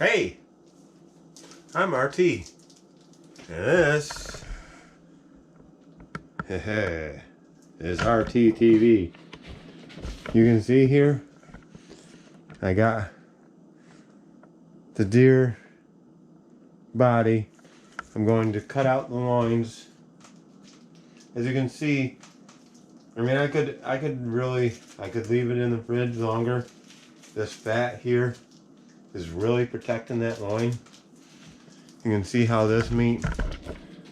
Hey, I'm RT. And this is RT TV. You can see here, I got the deer body. I'm going to cut out the loins. As you can see, I mean, I could leave it in the fridge longer. This fat here is really protecting that loin. You can see how this meat,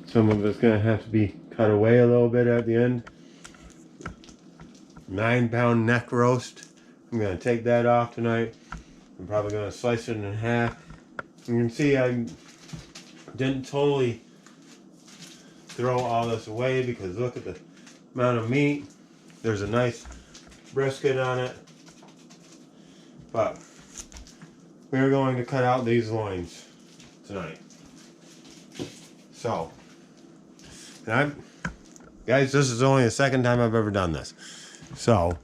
some of it's gonna have to be cut away a little bit at the end. 9-pound neck roast. I'm gonna take that off tonight. I'm probably gonna slice it in half. You can see I didn't totally throw all this away because look at the amount of meat. There's a nice brisket on it. But we're going to cut out these loins tonight. So, guys, this is only the second time I've ever done this. So,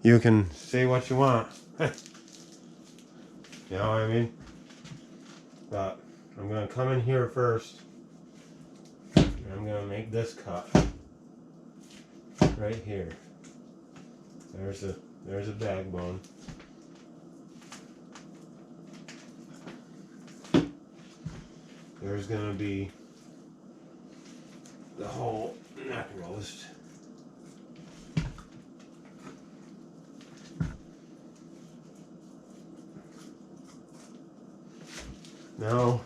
you can say what you want. You know what I mean? But I'm going to come in here first. And I'm going to make this cut. Right here. There's a backbone. There's going to be the whole neck roast. Now,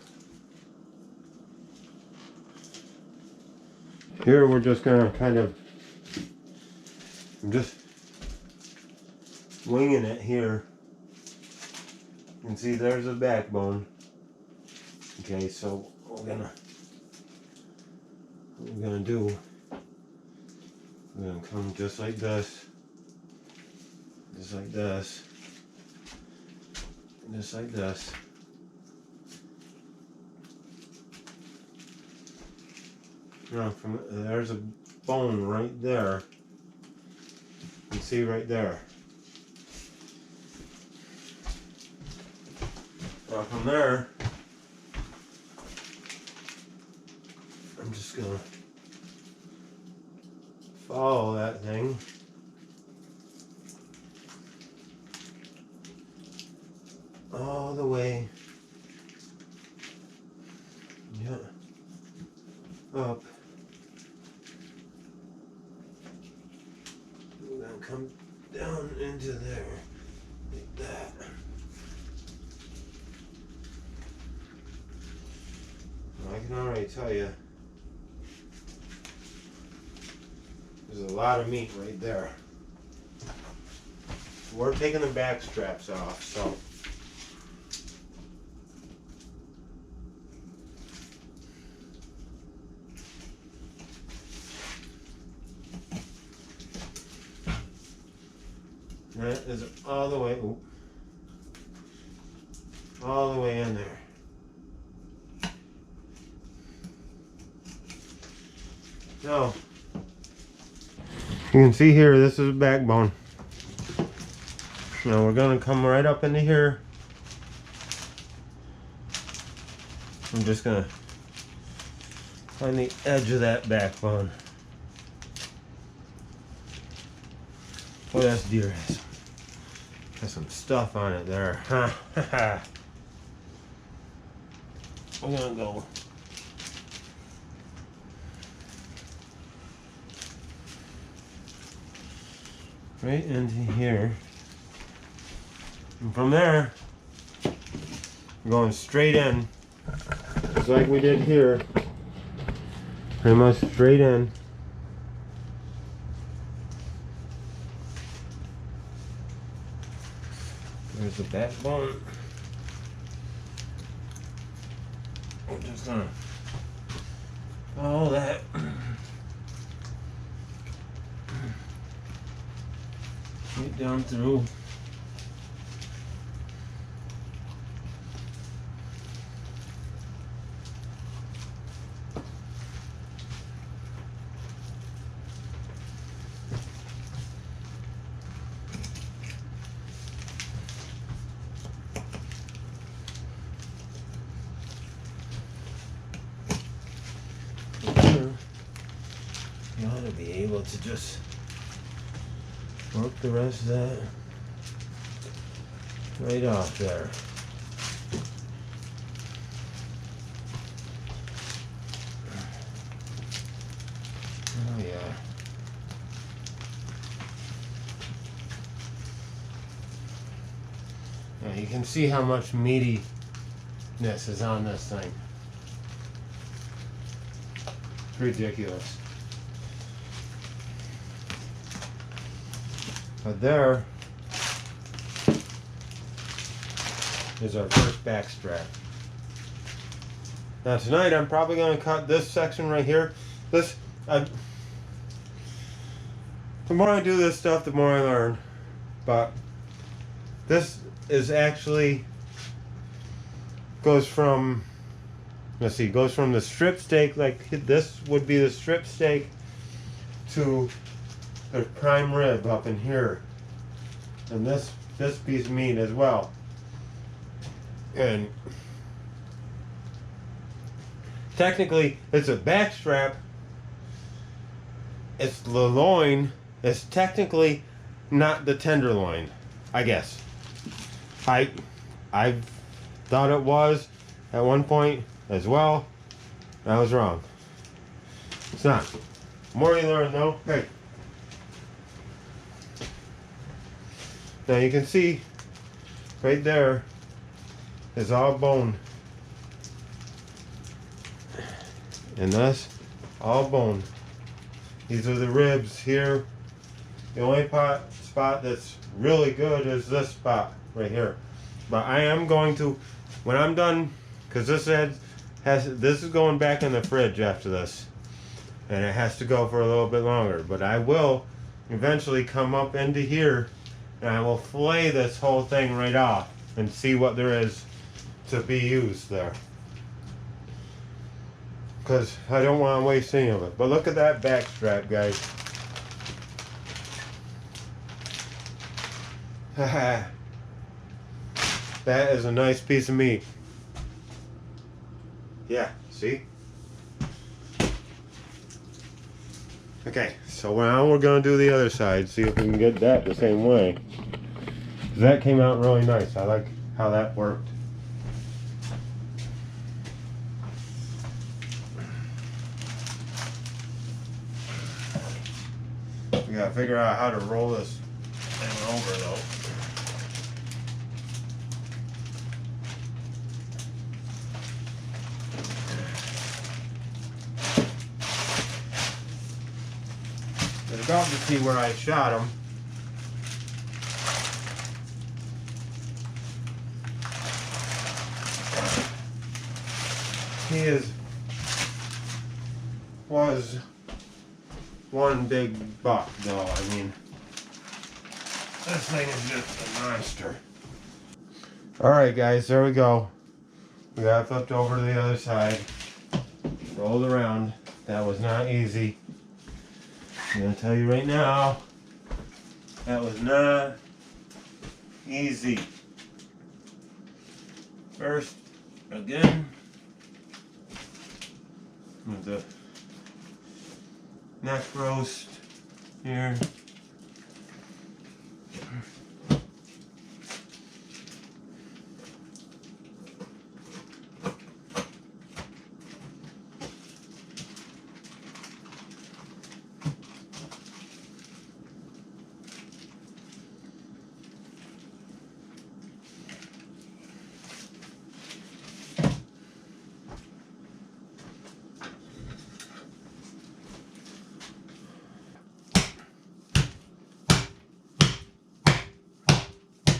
here we're just going to kind of, I'm just winging it here. You can see there's a backbone. Okay, so what we're gonna do, we're gonna come just like this, just like this, just like this. Now from there's a bone right there. You can see right there. Now from there, I'm just gonna follow that thing. All the way. Yeah. Up. We're gonna come down into there. Like that. I can already tell you, there's a lot of meat right there. We're taking the back straps off, so. That is all the way, all the way in there. Now, you can see here, this is a backbone. Now we're going to come right up into here. I'm just going to find the edge of that backbone. Boy, that's deer has some stuff on it there. Huh? We're going to go right into here. And from there, we're going straight in. Just like we did here. Pretty much straight in. There's the backbone. I'm just gonna follow that. Get down through. be able to just work the rest of that right off there. Oh yeah. Yeah, you can see how much meatiness is on this thing. It's ridiculous. But there is our first back strap. Now tonight I'm probably going to cut this section right here. The more I do this stuff, the more I learn. But this is actually goes from, let's see, goes from the strip steak, like this would be the strip steak, to the prime rib up in here, and this piece of meat as well. And technically it's a back strap. It's the loin. It's technically not the tenderloin, I guess. I thought it was at one point as well. I was wrong. It's not. The more you learn, though. Hey. Now you can see right there is all bone. And that's all bone. These are the ribs here. The only spot that's really good is this spot right here. But I am going to, when I'm done, because this is going back in the fridge after this, and it has to go for a little bit longer. But I will eventually come up into here, and I will fillet this whole thing right off and see what there is to be used there, because I don't want to waste any of it. But look at that back strap, guys. That is a nice piece of meat. Yeah, see? Okay, so now we're going to do the other side, see if we can get that the same way. That came out really nice. I like how that worked. We gotta figure out how to roll this thing over though. They're about to see where I shot him. He was one big buck though. I mean, this thing is just a monster. Alright guys, there we go. We got flipped over to the other side. Rolled around. That was not easy. I'm gonna tell you right now, that was not easy. First, again, with the neck roast here.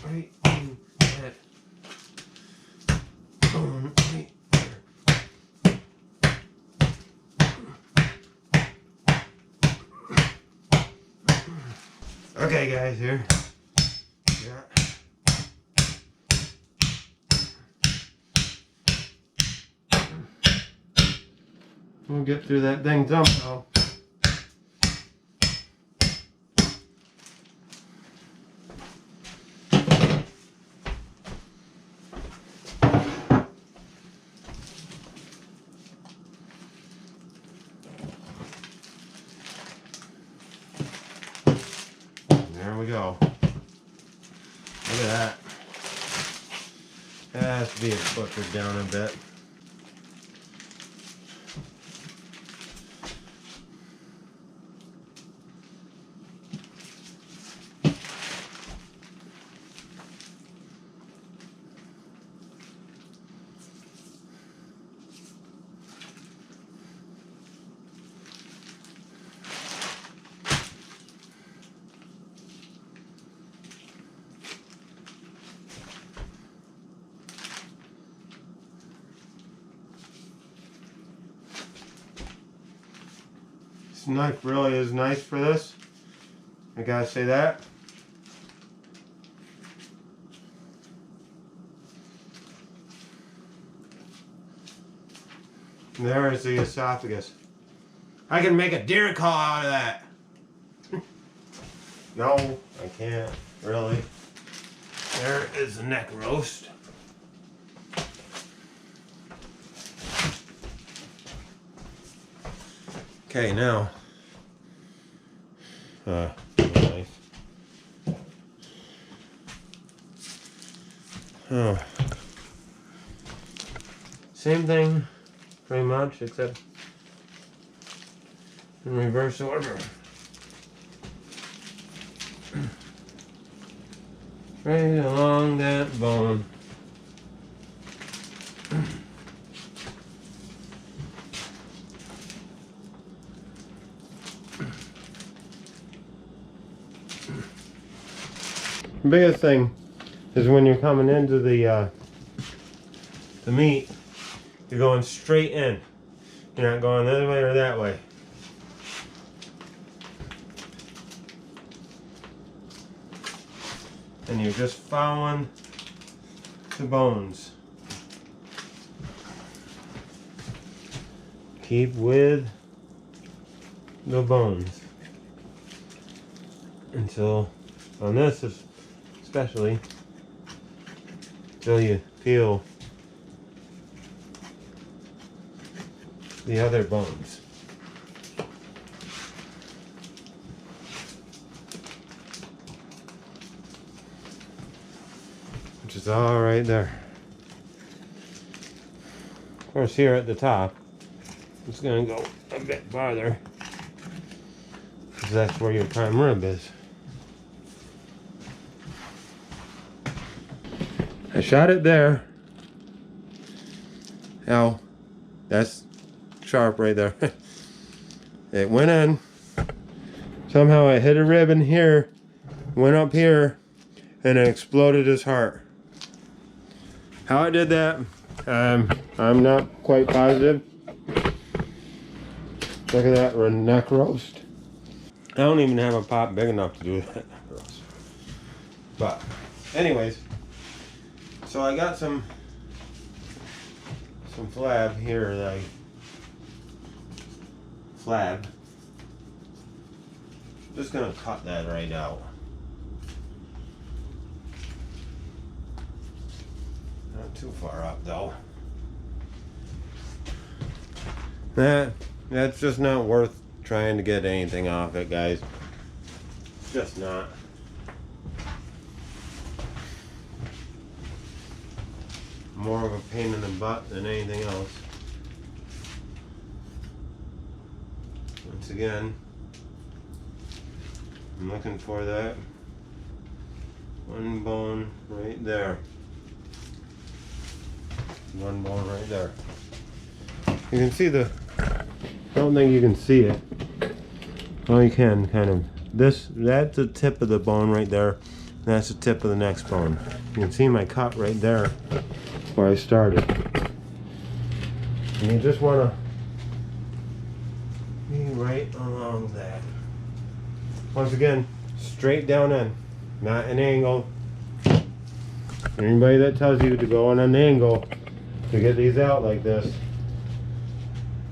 Right in that bone right there. Okay guys, here. Yeah. We'll get through that thing somehow. we go. Look at that. That has to be butchered down a bit. This knife really is nice for this. I gotta say that. There is the esophagus. I can make a deer call out of that. No, I can't, really. There is the neck roast. Okay, now. Nice. Oh. Same thing, pretty much, except in reverse order. Right along that bone. The biggest thing is when you're coming into the meat, you're going straight in. You're not going this way or that way. And you're just following the bones. Keep with the bones. Until, on this especially, until you feel the other bones. Which is all right there. Of course, here at the top, it's going to go a bit farther, because that's where your prime rib is. I shot it there. Now, that's sharp right there. It went in. Somehow I hit a rib in here, went up here, and it exploded his heart. How I did that, I'm not quite positive. Look at that neck roast. I don't even have a pot big enough to do that neck roast. But, anyways, so I got some flab here that flab. Just gonna cut that right out. Not too far up though. That's just not worth trying to get anything off it, guys. It's just not. More of a pain in the butt than anything else. Once again, I'm looking for that one bone right there. One bone right there. You can see the, I don't think you can see it. Oh, you can, kind of. That's the tip of the bone right there. That's the tip of the next bone. You can see my cut right there where I started. And you just want to be right along that. Once again, straight down in, not an angle. Anybody that tells you to go on an angle to get these out like this,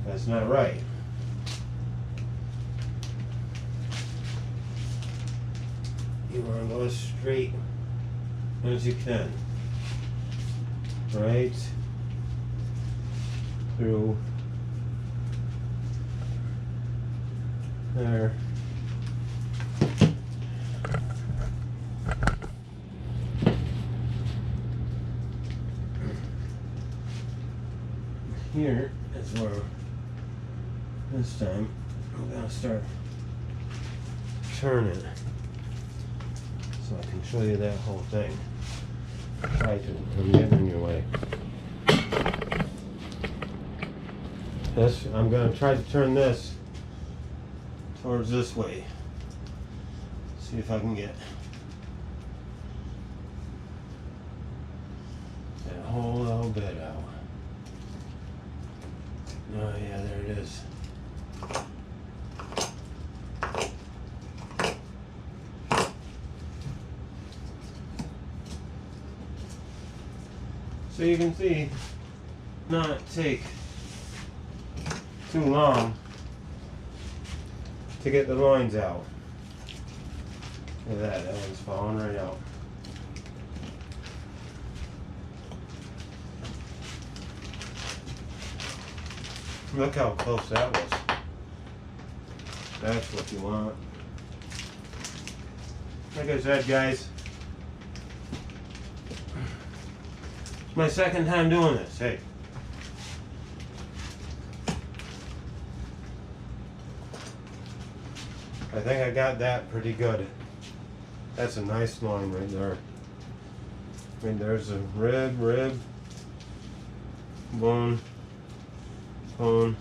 that's not right. You want to go as straight as you can. Right through there. here is where this time I'm gonna start turning so I can show you that whole thing. Try to. I'm getting in your way. This, I'm gonna try to turn this towards this way. See if I can get that whole little bit out. Oh yeah, there it is. So you can see, not take too long to get the loins out. Look at that one's falling right out. Look how close that was. That's what you want. Like I said, guys, it's my second time doing this. Hey. I think I got that pretty good. That's a nice loin right there. I mean, there's a rib, bone, bone.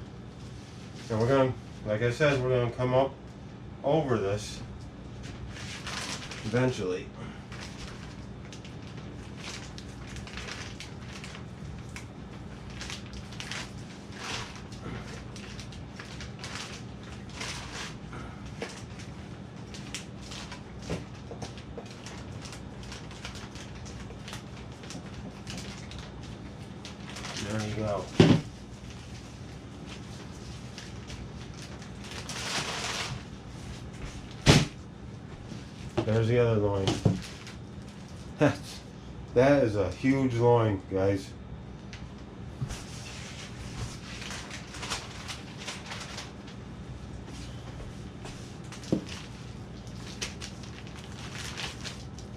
And we're going, like I said, we're going to come up over this eventually. There you go. There's the other loin. That is a huge loin, guys. I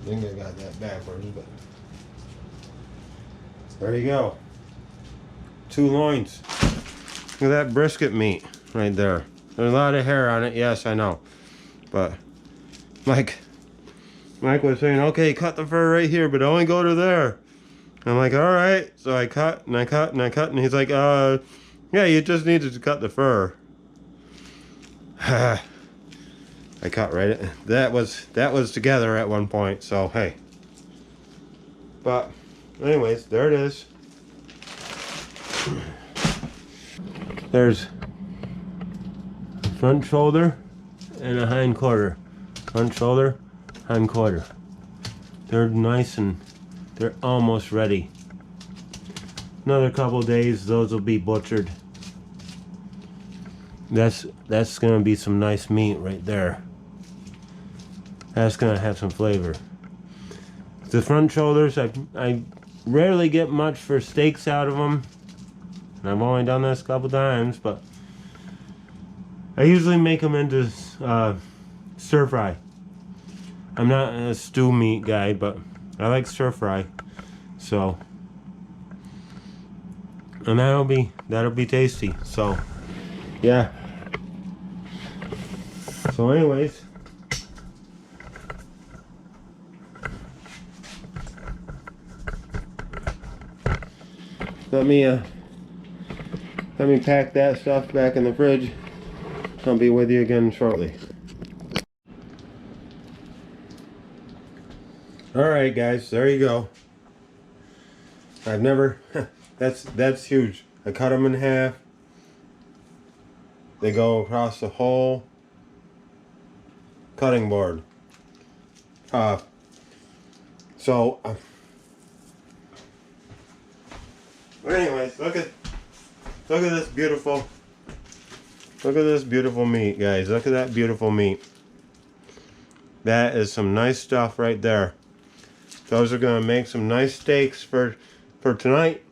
think I got that backwards, but there you go. 2 loins. Look at that brisket meat right there. There's a lot of hair on it, yes, I know. But Mike was saying, okay, cut the fur right here, but only go to there. I'm like, all right. So I cut and I cut and I cut, and he's like, yeah, you just needed to cut the fur. I cut right. That was together at one point. So hey. But anyways, there it is. There's a front shoulder and a hind quarter. Front shoulder, hind quarter. They're nice and they're almost ready. Another couple days, those will be butchered. That's gonna be some nice meat right there. That's gonna have some flavor. The front shoulders, I rarely get much for steaks out of them. And I've only done this a couple times, but I usually make them into stir fry. I'm not a stew meat guy, but I like stir fry. So, and that'll be tasty. So, yeah. So anyways, let me pack that stuff back in the fridge. I'll be with you again shortly. Alright guys, there you go. I've never, that's huge. I cut them in half. They go across the whole cutting board. But anyways, look at this beautiful, meat, guys. Look at that beautiful meat. That is some nice stuff right there. Those are gonna make some nice steaks for tonight.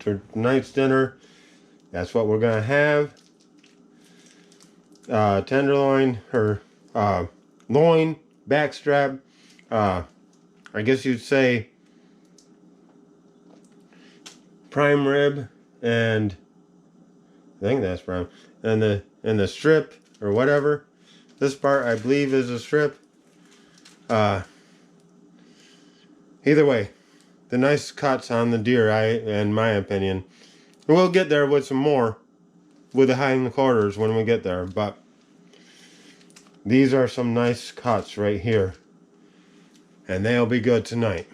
For tonight's dinner. That's what we're gonna have. Tenderloin or loin, backstrap. I guess you'd say prime rib, and I think that's prime, and the strip or whatever. This part I believe is a strip. Either way, the nice cuts on the deer, in my opinion. We'll get there with some more with the hind quarters when we get there, but these are some nice cuts right here, and they'll be good tonight.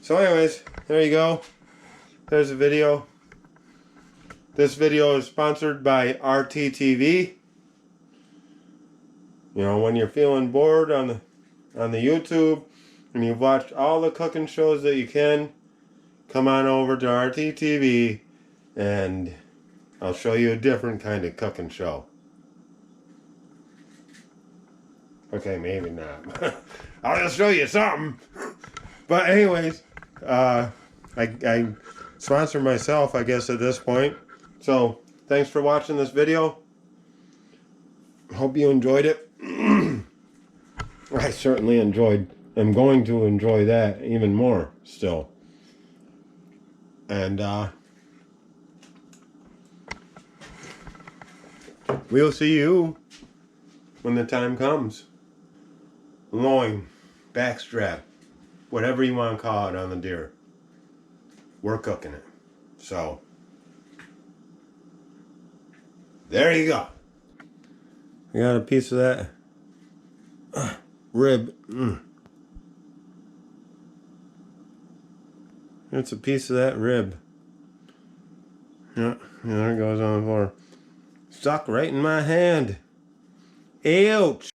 So anyways, there you go. There's a video. This video is sponsored by RTTV. You know, when you're feeling bored on the YouTube and you've watched all the cooking shows that you can, come on over to RTTV and I'll show you a different kind of cooking show. Okay, maybe not. I'll just show you something. But anyways, I sponsor myself, I guess, at this point. So, thanks for watching this video. Hope you enjoyed it. I certainly am going to enjoy that even more still. And we'll see you when the time comes. Loin, backstrap, whatever you want to call it on the deer. We're cooking it. So, there you go. I got a piece of that rib. It's a piece of that rib. Yeah, there it goes on the floor. Stuck right in my hand. Ouch.